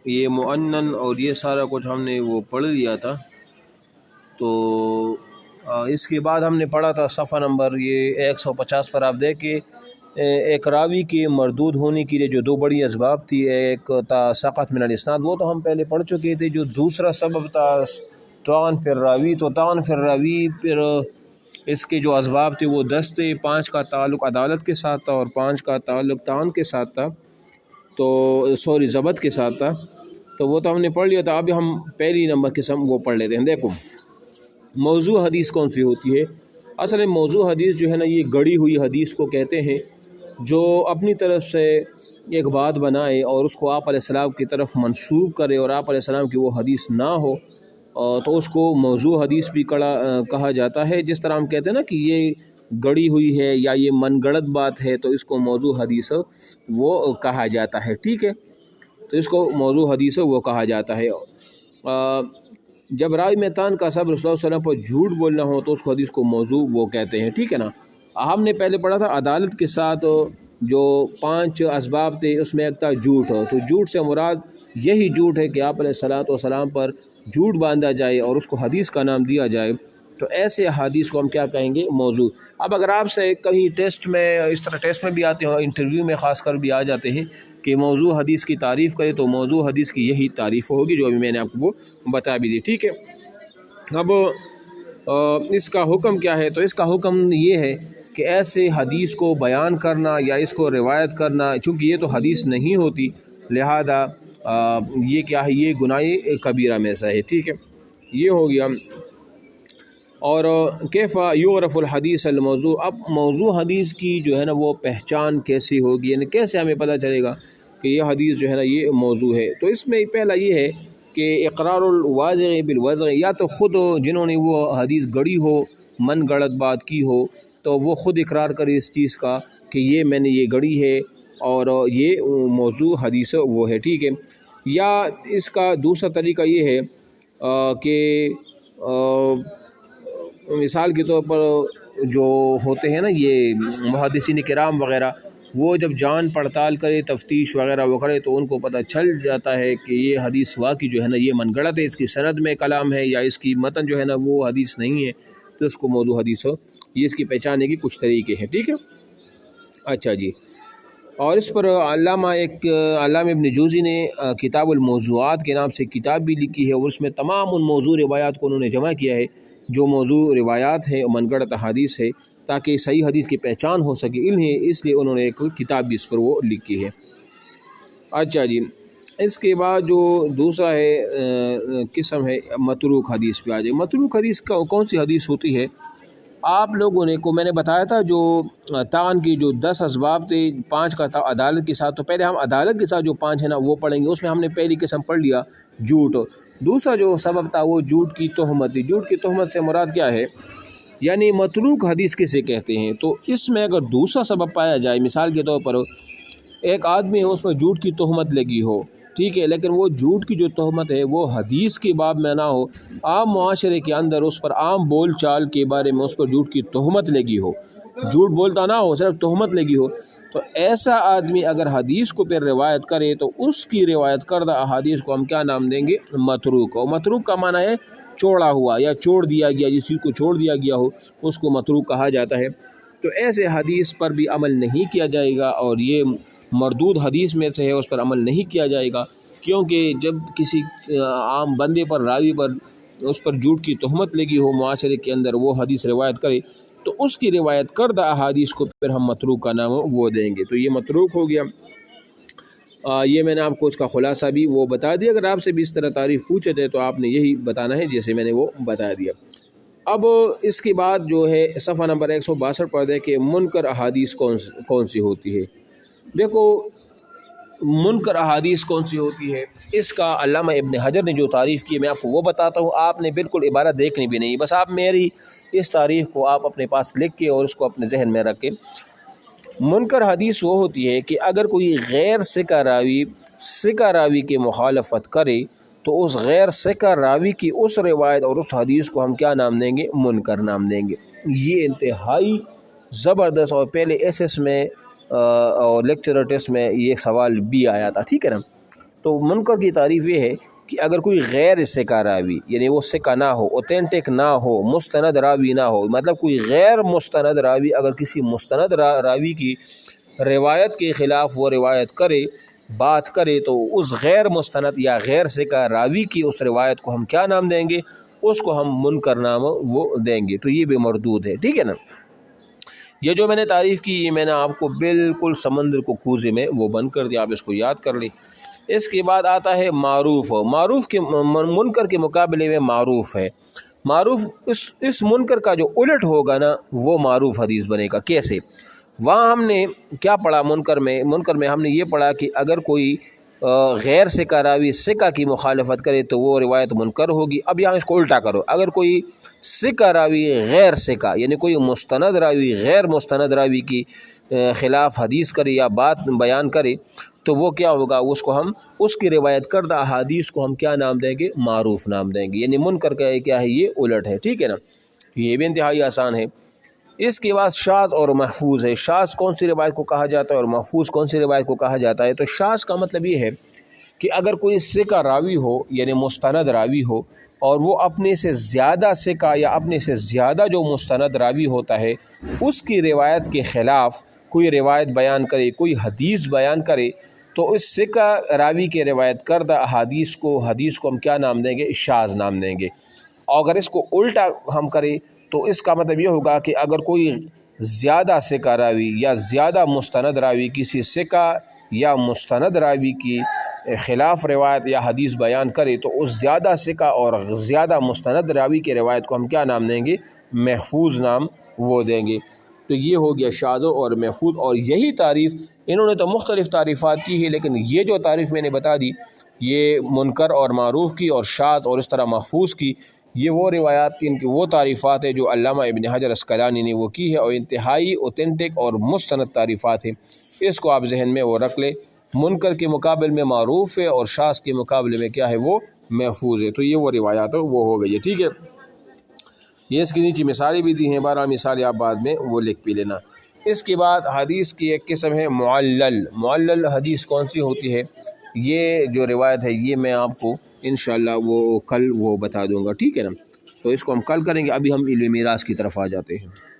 یہ معنن اور یہ سارا کچھ ہم نے وہ پڑھ لیا تھا. تو اس کے بعد ہم نے پڑھا تھا صفحہ نمبر یہ 150 پر. آپ دیکھیں ایک راوی کے مردود ہونے کے لیے جو دو بڑی اسباب تھی، ایک تھا سقط من الاسناد، وہ تو ہم پہلے پڑھ چکے تھے. جو دوسرا سبب تھا طعن فی الراوی، تو طعن فی الراوی پھر اس کے جو اسباب تھے وہ 10 تھے. 5 کا تعلق عدالت کے ساتھ تھا اور 5 کا تعلق طعن کے ساتھ تھا، تو ضبط کے ساتھ تھا. تو وہ تو ہم نے پڑھ لیا تھا. اب ہم پہلی نمبر قسم وہ پڑھ لیتے ہیں. دیکھو موضوع حدیث کون سی ہوتی ہے؟ اصل میں موضوع حدیث جو ہے نا، یہ گڑی ہوئی حدیث کو کہتے ہیں، جو اپنی طرف سے ایک بات بنائے اور اس کو آپ علیہ السلام کی طرف منسوب کرے اور آپ علیہ السلام کی وہ حدیث نہ ہو، تو اس کو موضوع حدیث بھی کہا جاتا ہے. جس طرح ہم کہتے ہیں نا کہ یہ گڑی ہوئی ہے یا یہ من گڑت بات ہے، تو اس کو موضوع حدیث وہ کہا جاتا ہے. ٹھیک ہے، تو اس کو موضوع حدیث وہ کہا جاتا ہے. جب راوی میں طعن کا سبب رسول اللہ صلی اللہ علیہ وسلم پر جھوٹ بولنا ہو تو اس کو حدیث کو موضوع وہ کہتے ہیں. ٹھیک ہے نا. ہم نے پہلے پڑھا تھا عدالت کے ساتھ جو 5 اسباب تھے، اس میں ایک تھا جھوٹ. تو جھوٹ سے مراد یہی جھوٹ ہے کہ آپ علیہ الصلوۃ والسلام پر جھوٹ باندھا جائے اور اس کو حدیث کا نام دیا جائے. تو ایسے حدیث کو ہم کیا کہیں گے؟ موضوع. اب اگر آپ سے کہیں ٹیسٹ میں، اس طرح ٹیسٹ میں بھی آتے ہیں، انٹرویو میں خاص کر بھی آ جاتے ہیں کہ موضوع حدیث کی تعریف کرے، تو موضوع حدیث کی یہی تعریف ہوگی جو ابھی میں نے آپ کو بتا بھی دی. ٹھیک ہے. اب اس کا حکم کیا ہے؟ تو اس کا حکم یہ ہے کہ ایسے حدیث کو بیان کرنا یا اس کو روایت کرنا، چونکہ یہ تو حدیث نہیں ہوتی، لہذا یہ کیا ہے؟ یہ گناہ کبیرہ میں سے ہے. ٹھیک ہے، یہ ہو گیا. اور کیف یعرف الحدیث الموضوع. اب موضوع حدیث کی جو ہے نا وہ پہچان کیسی ہوگی، یعنی کیسے ہمیں پتہ چلے گا کہ یہ حدیث جو ہے نا یہ موضوع ہے؟ تو اس میں پہلا یہ ہے کہ اقرار الواضع بالوضع، یا تو خود جنہوں نے وہ حدیث گڑی ہو، من گڑت بات کی ہو، تو وہ خود اقرار کرے اس چیز کا کہ یہ میں نے یہ گڑی ہے اور یہ موضوع حدیث وہ ہے. ٹھیک ہے. یا اس کا دوسرا طریقہ یہ ہے کہ مثال کے طور پر جو ہوتے ہیں نا یہ محدثین کرام وغیرہ، وہ جب جان پڑتال کرے، تفتیش وغیرہ وہ کرے، تو ان کو پتہ چل جاتا ہے کہ یہ حدیث واقعی جو ہے نا یہ من گڑت ہے، اس کی سند میں کلام ہے یا اس کی متن جو ہے نا وہ حدیث نہیں ہے، تو اس کو موضوع حدیث ہو. یہ اس کی پہچانے کی کچھ طریقے ہیں. ٹھیک ہے. اچھا جی. اور اس پر علامہ ابن جوزی نے کتاب الموضوعات کے نام سے کتاب بھی لکھی ہے، اور اس میں تمام ان موضوع روایات کو انہوں نے جمع کیا ہے جو موضوع روایات ہیں، من گڑت احادیث ہے، تاکہ صحیح حدیث کی پہچان ہو سکے. اس لیے انہوں نے ایک کتاب بھی اس پر وہ لکھی ہے. اچھا جی. اس کے بعد جو دوسرا ہے قسم ہے متروک حدیث پہ آ جائے. متروک حدیث کون سی حدیث ہوتی ہے؟ آپ لوگوں نے میں نے بتایا تھا جو طعن کی جو 10 اسباب تھے، 5 کا تھا عدالت کے ساتھ. تو پہلے ہم عدالت کے ساتھ جو 5 ہیں نا وہ پڑھیں گے. اس میں ہم نے پہلی قسم پڑھ لیا جھوٹ. دوسرا جو سبب تھا وہ جھوٹ کی تہمت تھی. جھوٹ کی تہمت سے مراد کیا ہے؟ یعنی متروک حدیث کسے کہتے ہیں؟ تو اس میں اگر دوسرا سبب پایا جائے، مثال کے طور پر ایک آدمی ہے، اس پر جھوٹ کی تہمت لگی ہو، ٹھیک ہے، لیکن وہ جھوٹ کی جو تہمت ہے وہ حدیث کے باب میں نہ ہو، عام معاشرے کے اندر اس پر عام بول چال کے بارے میں اس پر جھوٹ کی تہمت لگی ہو، جھوٹ بولتا نہ ہو، صرف تہمت لگی ہو، تو ایسا آدمی اگر حدیث کو پھر روایت کرے تو اس کی روایت کردہ احادیث کو ہم کیا نام دیں گے؟ متروک. اور متروک کا معنی ہے چھوڑا ہوا یا چھوڑ دیا گیا، جس چیز کو چھوڑ دیا گیا ہو اس کو متروک کہا جاتا ہے. تو ایسے حدیث پر بھی عمل نہیں کیا جائے گا، اور یہ مردود حدیث میں سے ہے، اس پر عمل نہیں کیا جائے گا، کیونکہ جب کسی عام بندے پر، راوی پر اس پر جھوٹ کی تہمت لگی ہو معاشرے کے اندر، وہ حدیث روایت کرے تو اس کی روایت کردہ احادیث کو پھر ہم متروک کا نام وہ دیں گے. تو یہ متروک ہو گیا. یہ میں نے آپ کو اس کا خلاصہ بھی وہ بتا دیا. اگر آپ سے بھی اس طرح تعریف پوچھے جائے تو آپ نے یہی بتانا ہے جیسے میں نے وہ بتا دیا. اب اس کے بعد جو ہے صفحہ نمبر 162 پر دیکھیں منکر احادیث کون سی ہوتی ہے. دیکھو منکر احادیث کون سی ہوتی ہے، اس کا علامہ ابن حجر نے جو تعریف کی میں آپ کو وہ بتاتا ہوں. آپ نے بالکل عبارت دیکھنی بھی نہیں، بس آپ میری اس تعریف کو آپ اپنے پاس لکھ کے اور اس کو اپنے ذہن میں رکھیں. منکر حدیث وہ ہوتی ہے کہ اگر کوئی غیر ثقہ راوی کی مخالفت کرے تو اس غیر ثقہ راوی کی اس روایت اور اس حدیث کو ہم کیا نام دیں گے؟ منکر نام دیں گے. یہ انتہائی زبردست، اور پہلے ایس میں اور لیکچرر ٹیسٹ میں یہ سوال بھی آیا تھا، ٹھیک ہے نا. تو منکر کی تعریف یہ ہے کہ اگر کوئی غیر ثقہ راوی، یعنی وہ ثقہ نہ ہو، اوتھینٹک نہ ہو، مستند راوی نہ ہو، مطلب کوئی غیر مستند راوی اگر کسی مستند راوی کی روایت کے خلاف وہ روایت کرے، بات کرے، تو اس غیر مستند یا غیر ثقہ راوی کی اس روایت کو ہم کیا نام دیں گے؟ اس کو ہم منکر نام وہ دیں گے، تو یہ بھی مردود ہے، ٹھیک ہے نا۔ یہ جو میں نے تعریف کی، یہ میں نے آپ کو بالکل سمندر کو کوزے میں وہ بند کر دیا، آپ اس کو یاد کر لیں۔ اس کے بعد آتا ہے معروف۔ معروف کے منکر کے مقابلے میں معروف ہے۔ معروف اس منکر کا جو الٹ ہوگا نا، وہ معروف حدیث بنے گا۔ کیسے؟ وہاں ہم نے کیا پڑھا منکر میں ہم نے یہ پڑھا کہ اگر کوئی غیر ثقہ راوی ثقہ کی مخالفت کرے تو وہ روایت منکر ہوگی۔ اب یہاں اس کو الٹا کرو، اگر کوئی ثقہ راوی غیر ثقہ، یعنی کوئی مستند راوی غیر مستند راوی کی خلاف حدیث کرے یا بات بیان کرے تو وہ کیا ہوگا؟ ہم اس کی روایت کردہ احادیث کو ہم کیا نام دیں گے؟ معروف نام دیں گے۔ یعنی منکر کا کیا ہے؟ یہ الٹ ہے، ٹھیک ہے نا۔ یہ بھی انتہائی آسان ہے۔ اس کے بعد شاذ اور محفوظ ہے۔ شاذ کون سی روایت کو کہا جاتا ہے اور محفوظ کون سی روایت کو کہا جاتا ہے؟ تو شاذ کا مطلب یہ ہے کہ اگر کوئی ثقہ راوی ہو، یعنی مستند راوی ہو، اور وہ اپنے سے زیادہ ثقہ یا اپنے سے زیادہ جو مستند راوی ہوتا ہے اس کی روایت کے خلاف کوئی روایت بیان کرے، کوئی حدیث بیان کرے، تو اس ثقہ راوی کے روایت کردہ حدیث کو ہم کیا نام دیں گے؟ شاذ نام دیں گے۔ اور اگر اس کو الٹا ہم کریں تو اس کا مطلب یہ ہوگا کہ اگر کوئی زیادہ ثقہ راوی یا زیادہ مستند راوی کسی ثقہ یا مستند راوی کی خلاف روایت یا حدیث بیان کرے تو اس زیادہ ثقہ اور زیادہ مستند راوی کے روایت کو ہم کیا نام دیں گے؟ محفوظ نام وہ دیں گے۔ تو یہ ہو گیا شاذ اور محفوظ، اور یہی تعریف انہوں نے تو مختلف تعریفات کی ہے، لیکن یہ جو تعریف میں نے بتا دی یہ منکر اور معروف کی اور شاذ اور اس طرح محفوظ کی، یہ وہ روایات کی، ان کی وہ تعریفات ہیں جو علامہ ابن حجر عسقلانی نے وہ کی ہے، اور انتہائی اوتھینٹک اور مستند تعریفات ہیں۔ اس کو آپ ذہن میں وہ رکھ لیں۔ منکر کے مقابل میں معروف ہے اور شاذ کے مقابلے میں کیا ہے؟ وہ محفوظ ہے۔ تو یہ وہ روایات وہ ہو گئی ہے، ٹھیک ہے۔ یہ اس کی نیچے مثالیں بھی دی ہیں، 12 مثالیں آپ بعد میں وہ لکھ بھی لینا۔ اس کے بعد حدیث کی ایک قسم ہے معلل۔ معلل حدیث کون سی ہوتی ہے؟ یہ جو روایت ہے یہ میں آپ کو انشاءاللہ وہ کل وہ بتا دوں گا، ٹھیک ہے نا۔ تو اس کو ہم کل کریں گے، ابھی ہم علم میراث کی طرف آ جاتے ہیں۔